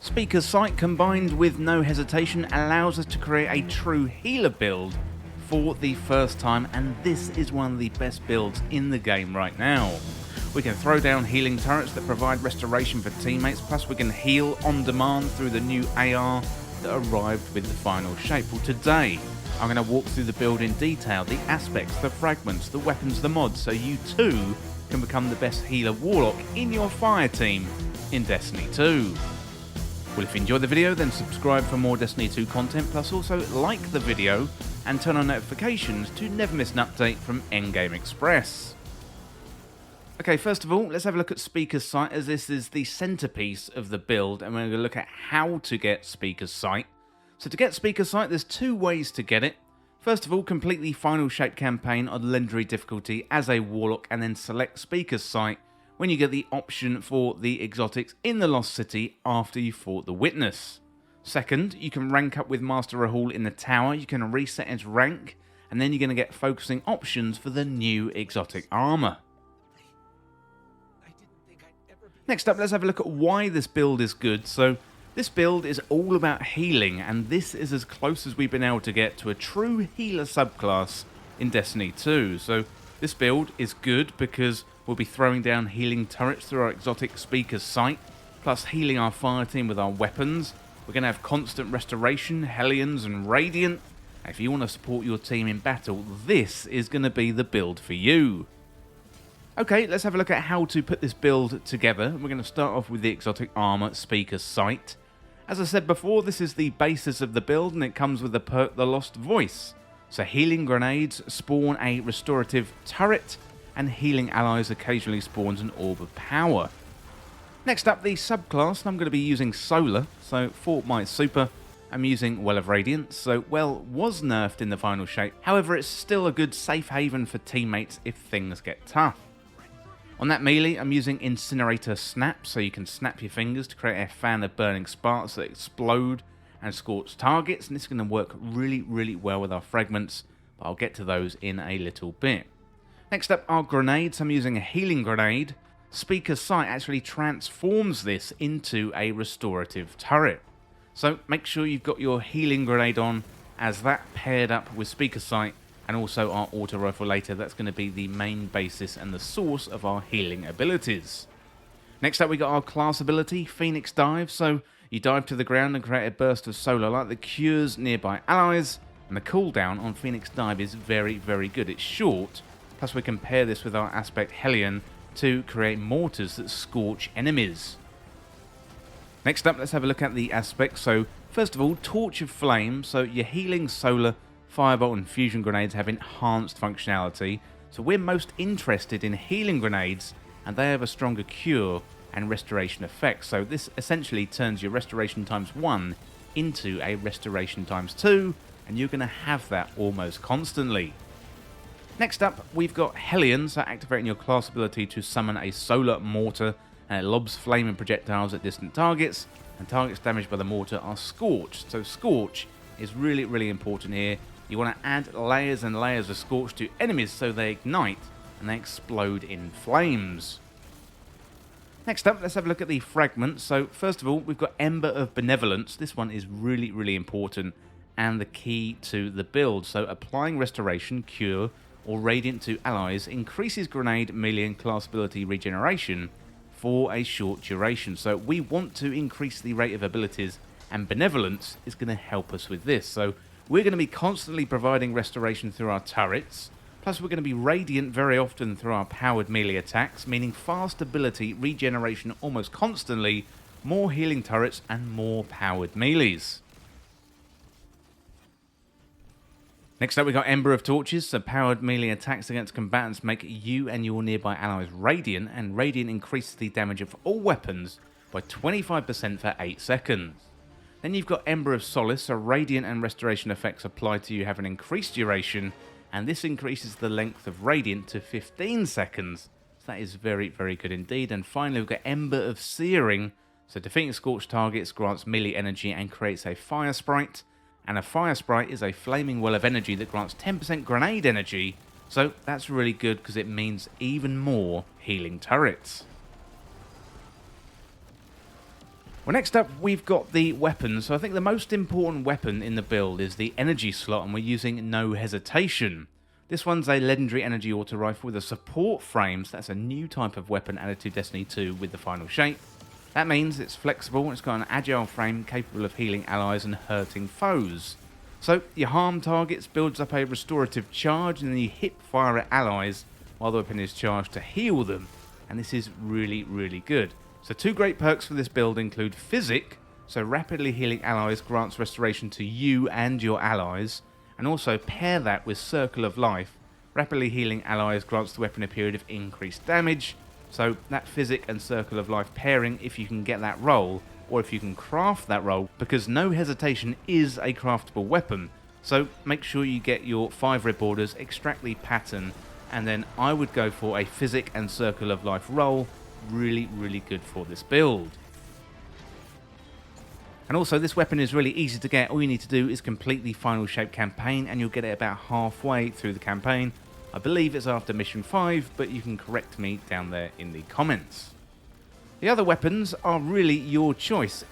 Speaker's Sight combined with no hesitation allows us to create a true healer build for the first time, and this is one of the best builds in the game right now. We can throw down healing turrets that provide restoration for teammates, plus we can heal on demand through the new AR that arrived with the final shape. Well, today I'm going to walk through the build in detail, the aspects, the fragments, the weapons, the mods, so you too can become the best healer Warlock in your Fireteam in Destiny 2. Well, if you enjoyed the video, then subscribe for more Destiny 2 content, plus also like the video and turn on notifications to never miss an update from Endgame Express. Okay, first of all, let's have a look at Speaker's Sight, as this is the centerpiece of the build, and we're going to look at how to get Speaker's Sight. So to get Speaker's Sight, there's two ways to get it. First of all, complete the Final Shape campaign on Legendary difficulty as a Warlock, and then select Speaker's Sight when you get the option for the exotics in the Lost City after you fought the Witness. Second, you can rank up with Master Rahul in the tower, you can reset his rank, and then you're going to get focusing options for the new exotic armor. Next up, let's have a look at why this build is good. So this build is all about healing, and this is as close as we've been able to get to a true healer subclass in Destiny 2. So this build is good because we'll be throwing down healing turrets through our exotic Speaker's Sight, plus healing our Fireteam with our weapons. We're going to have constant restoration, Hellions and Radiant. And if you want to support your team in battle, this is going to be the build for you. Okay, let's have a look at how to put this build together. We're going to start off with the exotic armor Speaker's Sight. As I said before, this is the basis of the build, and it comes with the perk The Lost Voice. So healing grenades spawn a restorative turret, and healing allies occasionally spawns an orb of power. Next up, the subclass, I'm going to be using Solar. So for my super, I'm using Well of Radiance. So Well was nerfed in the final shape, however it's still a good safe haven for teammates if things get tough. On that melee, I'm using Incinerator Snap, so you can snap your fingers to create a fan of burning sparks that explode and scorch targets, and this is going to work really well with our fragments, but I'll get to those in a little bit. Next up are grenades. I'm using a healing grenade. Speaker's Sight actually transforms this into a restorative turret. So make sure you've got your healing grenade on, as that paired up with Speaker's Sight and also our auto rifle later, that's going to be the main basis and the source of our healing abilities. Next up we got our class ability, Phoenix Dive. So you dive to the ground and create a burst of solar light that cures nearby allies, and the cooldown on Phoenix Dive is very good. It's short, plus we can pair this with our aspect Hellion to create mortars that scorch enemies. Next up, let's have a look at the aspects. So first of all, Torch of Flame. So your healing solar, firebolt and fusion grenades have enhanced functionality. So we're most interested in healing grenades, and they have a stronger cure and restoration effect. So this essentially turns your restoration ×1 into a restoration ×2, and you're going to have that almost constantly. Next up, we've got Hellion, so activating your class ability to summon a solar mortar, and it lobs flaming projectiles at distant targets, and targets damaged by the mortar are scorched. So Scorch is really important here. You want to add layers and layers of Scorch to enemies so they ignite and they explode in flames. Next up, let's have a look at the fragments. So first of all, we've got Ember of Benevolence. This one is really important and the key to the build. So applying restoration, cure, or radiant to allies increases grenade, melee, and class ability regeneration for a short duration. So we want to increase the rate of abilities, and Benevolence is going to help us with this. So we're going to be constantly providing restoration through our turrets, plus we're going to be radiant very often through our powered melee attacks, meaning fast ability regeneration almost constantly, more healing turrets, and more powered melees. Next up we got Ember of Torches, so powered melee attacks against combatants make you and your nearby allies radiant, and radiant increases the damage of all weapons by 25% for 8 seconds. Then you've got Ember of Solace, so radiant and restoration effects applied to you have an increased duration, and this increases the length of radiant to 15 seconds. So that is very good indeed. And finally we've got Ember of Searing, so defeating scorched targets grants melee energy and creates a fire sprite. And a fire sprite is a flaming well of energy that grants 10% grenade energy, so that's really good because it means even more healing turrets. Well, next up, we've got the weapons. So I think the most important weapon in the build is the energy slot, and we're using No Hesitation. This one's a legendary energy auto rifle with a support frame, so that's a new type of weapon added to Destiny 2 with the final shape. That means it's flexible, it's got an agile frame capable of healing allies and hurting foes. So your harm targets builds up a restorative charge, and then you hip fire at allies while the weapon is charged to heal them. And this is really, really good. So two great perks for this build include Physic, so rapidly healing allies grants restoration to you and your allies, and also pair that with Circle of Life. Rapidly healing allies grants the weapon a period of increased damage, so that Physic and Circle of Life pairing, if you can get that roll, or if you can craft that roll, because No Hesitation is a craftable weapon, so make sure you get your 5 rib orders, extract the pattern, and then I would go for a Physic and Circle of Life roll. Really, really good for this build. And also, this weapon is really easy to get. All you need to do is complete the final shape campaign, and you'll get it about halfway through the campaign. I believe it's after mission 5, but you can correct me down there in the comments. The other weapons are really your choice.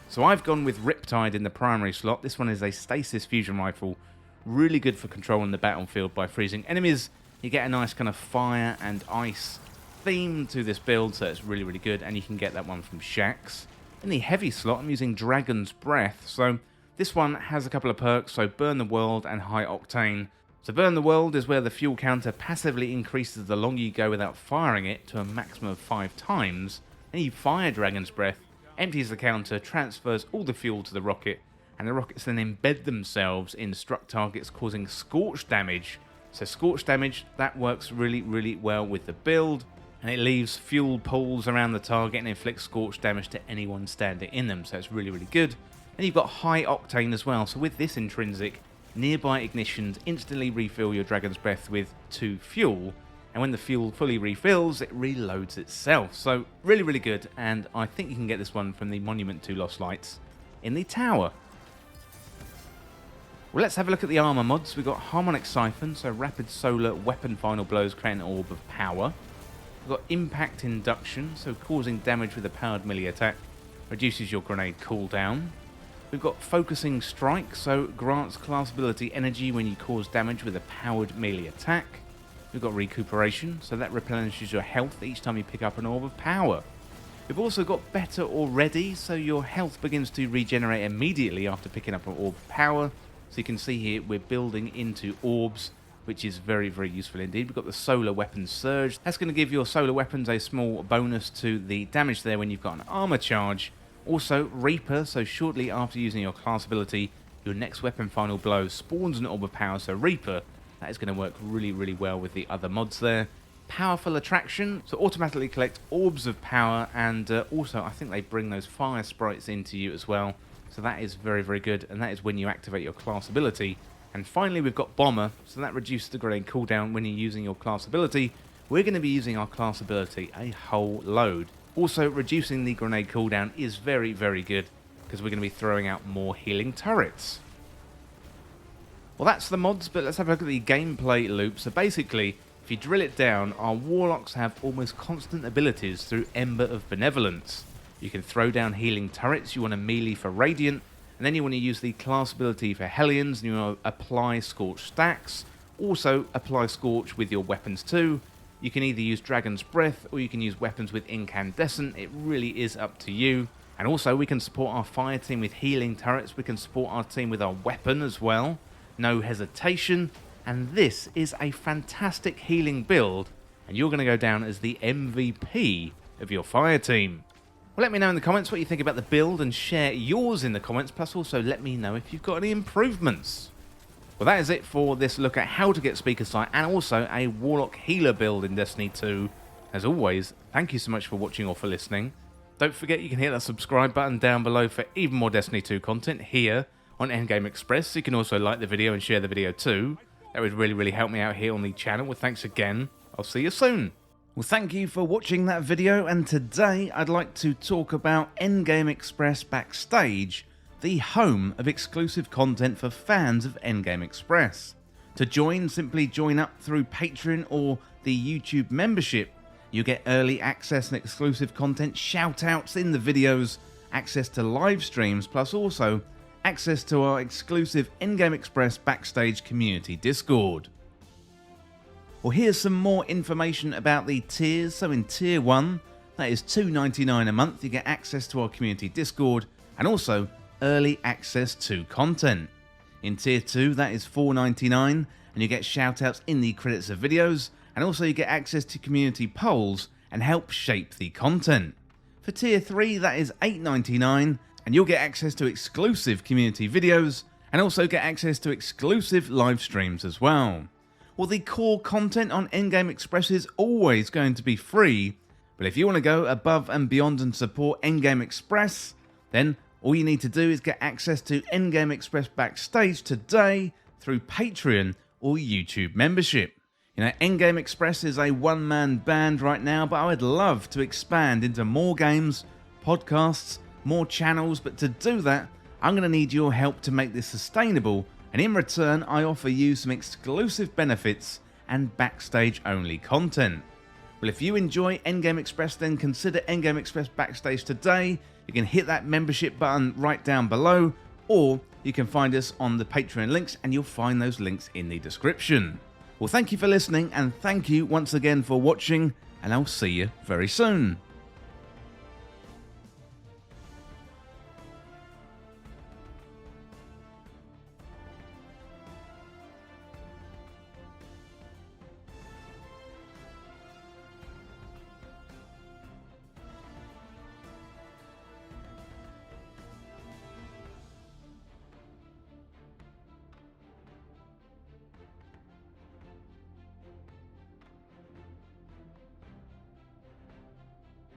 So I've gone with Riptide in the primary slot. This one is a stasis fusion rifle, really good for controlling the battlefield by freezing enemies. You get a nice kind of fire and ice theme to this build, so it's really, really good, and you can get that one from Shaxx. In the heavy slot, I'm using Dragon's Breath, so this one has a couple of perks, so Burn the World and High Octane. So Burn the World is where the fuel counter passively increases the longer you go without firing it to a maximum of 5 times, and you fire Dragon's Breath, empties the counter, transfers all the fuel to the rocket, and the rockets then embed themselves in struck targets, causing scorch damage. So scorch damage, that works really, really well with the build, and it leaves fuel pools around the target and inflicts scorch damage to anyone standing in them, so it's really, really good. And you've got High Octane as well, so with this intrinsic, nearby ignitions instantly refill your Dragon's Breath with 2 fuel, and when the fuel fully refills, it reloads itself. So really, really good, and I think you can get this one from the Monument to Lost Lights in the tower. Well, let's have a look at the armor mods. We've got Harmonic Siphon, so rapid solar weapon final blows create an orb of power. We've got Impact Induction, so causing damage with a powered melee attack reduces your grenade cooldown. We've got Focusing Strike, so grants class ability energy when you cause damage with a powered melee attack. We've got Recuperation, so that replenishes your health each time you pick up an orb of power. We've also got Better Already, so your health begins to regenerate immediately after picking up an orb of power. So you can see here we're building into orbs, which is very, very useful indeed. We've got the Solar Weapons Surge. That's going to give your solar weapons a small bonus to the damage there when you've got an armor charge. Also, Reaper, so shortly after using your class ability, your next weapon final blow spawns an orb of power, so Reaper, that is going to work really, really well with the other mods there. Powerful Attraction, so automatically collect orbs of power, and also I think they bring those fire sprites into you as well. So that is very, very good, and that is when you activate your class ability. And finally, we've got Bomber, so that reduces the grenade cooldown when you're using your class ability. We're going to be using our class ability a whole load. Also, reducing the grenade cooldown is very, very good, because we're going to be throwing out more healing turrets. Well, that's the mods, but let's have a look at the gameplay loop. So basically, if you drill it down, our Warlocks have almost constant abilities through Ember of Benevolence. You can throw down healing turrets, you want to melee for Radiant, and then you want to use the class ability for Hellions, and you want to apply Scorch stacks. Also, apply Scorch with your weapons too. You can either use Dragon's Breath, or you can use weapons with Incandescent. It really is up to you. And also, we can support our fire team with healing turrets. We can support our team with our weapon as well. No Hesitation. And this is a fantastic healing build. And you're going to go down as the MVP of your fire team. Well, let me know in the comments what you think about the build and share yours in the comments. Plus, also let me know if you've got any improvements. Well, that is it for this look at how to get Speaker Sight and also a Warlock healer build in Destiny 2. As always, thank you so much for watching or for listening. Don't forget you can hit that subscribe button down below for even more Destiny 2 content here on Endgame Express. You can also like the video and share the video too. That would really, really help me out here on the channel. Well, thanks again. I'll see you soon. Well, thank you for watching that video, and today I'd like to talk about Endgame Express Backstage, the home of exclusive content for fans of Endgame Express. To join, simply join up through Patreon or the YouTube membership. You get early access and exclusive content, shout-outs in the videos, access to live streams, plus also access to our exclusive In-Game Express Backstage Community Discord. Well, here's some more information about the tiers. So in Tier 1, that is $2.99 a month, you get access to our community Discord and also early access to content. In Tier 2, that is $4.99 and you get shoutouts in the credits of videos, and also you get access to community polls and help shape the content. For Tier 3, that is $8.99 and you'll get access to exclusive community videos and also get access to exclusive live streams as well. Well, the core content on In-Game Express is always going to be free, but if you want to go above and beyond and support In-Game Express, then all you need to do is get access to In-Game Express Backstage today through Patreon or YouTube membership. You know, In-Game Express is a one-man band right now, but I would love to expand into more games, podcasts, more channels, but to do that, I'm going to need your help to make this sustainable, and in return, I offer you some exclusive benefits and backstage-only content. Well, if you enjoy In-Game Express, then consider In-Game Express Backstage today. You can hit that membership button right down below, or you can find us on the Patreon links, and you'll find those links in the description. Well, thank you for listening, and thank you once again for watching, and I'll see you very soon.